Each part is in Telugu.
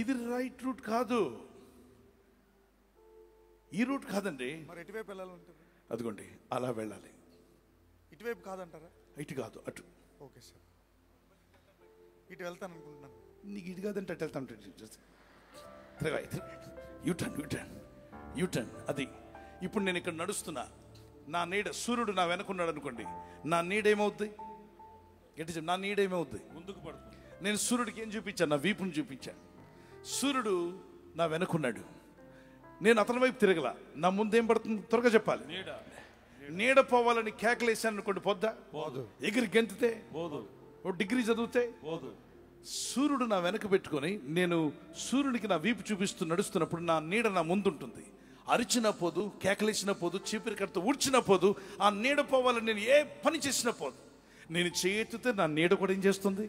ఇది రైట్ రూట్ కాదు, ఈ రూట్ కాదండి. మరి ఎటువైపు వెళ్ళాలంటారు? అదిగోండి అలా వెళ్ళాలి. ఇటువైపు కాదంటారా? ఇటు కాదు, అటు. ఓకే సార్, ఇటు వెళ్తాను అనుకుంటున్నాను. నీకు ఇటు కాదంటే అటు వెళ్తాను. U turn U turn U turn. అది ఇప్పుడు నేను ఇక్కడ నడుస్తున్నా, నా నీడ సూర్యుడు నా వెనకున్నాడు అనుకోండి, నా నీడ ఏమవుద్ది? గట్టి చెప్పు, నా నీడ ఏమవుద్ది? ముందుకు పడుతుంది. నేను సూర్యుడికి ఏం చూపించాను? నా వీపుని చూపించాను. సూర్యుడు నా వెనకున్నాడు, నేను అతని వైపు తిరగల, నా ముందేం పడుతుంది? త్వరగా చెప్పాలి. నీడ పోవాలని కేకలేసాను అనుకోండి, పొద్దా పోదు. ఎగిరి గెంతితే పోదు. ఓ డిగ్రీ చదివితే పోదు. సూర్యుడు నా వెనక పెట్టుకొని నేను సూర్యుడికి నా వీపు చూపిస్తూ నడుస్తున్నప్పుడు నా నీడ నా ముందుంటుంది. అరిచిన పోదు, కేకలేసిన పోదు, చీపిరి కడుతూ ఊడ్చిన పోదు, ఆ నీడ పోవాలని నేను ఏ పని చేసిన పోదు. నేను చేయెత్తితే నా నీడ కూడా ఏం చేస్తుంది?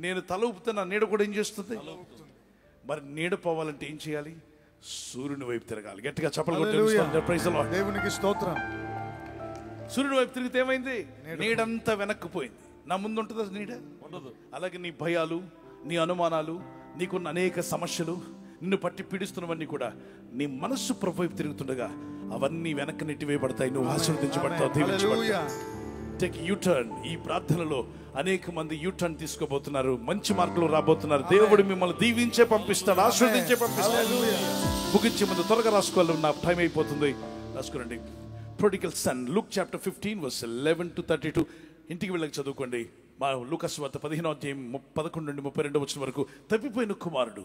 నేను తల ఊపితే నా నీడ కూడా ఏం చేస్తుంది? మరి నీడ పోవాలంటే ఏం చేయాలి? సూర్యుని వైపు తిరగాలి. గట్టిగా చప్పలు కొట్టి ప్రైజ్ ది లార్డ్. దేవునికి స్తోత్రం. సూర్యుని వైపు తిరిగితే ఏమైంది? నీడంతా వెనక్కిపోయింది. నా ముందు ఉంటుందా నీడ? ఉండదు. అలాగే నీ భయాలు, నీ అనుమానాలు, నీకున్న అనేక సమస్యలు, నిన్ను పట్టి పీడిస్తున్నవన్నీ కూడా నీ మనస్సు ప్రభు వైపు తిరుగుతుండగా అవన్నీ వెనక్కి నెట్టివేయబడతాయి. నువ్వు ఆశీర్వదించబడతావు, దీవించబడతావు. Take U turn. ఈ ప్రార్థనలో అనేక మంది యూటర్న్ తీసుకోబోతున్నారు, మంచి మార్కులు రాబోతున్నారు. దేవుడు మిమ్మల్ని దీవించే పంపిస్తాడు, ఆశీర్వదించే పంపిస్తాడు. ముగించే ముందు త్వరగా రాసుకోవాలి, నా టైం అయిపోతుంది. రాసుకోండి. ప్రొడిగల్ sun, Luke chapter 15 verse 11 to 32. ఇంటికి వెళ్ళక చదువుకోండి. మా లూకాసు వార్త 15వ అధ్యాయం 11 నుండి 32 వచనం వరకు. తప్పిపోయిన కుమారుడు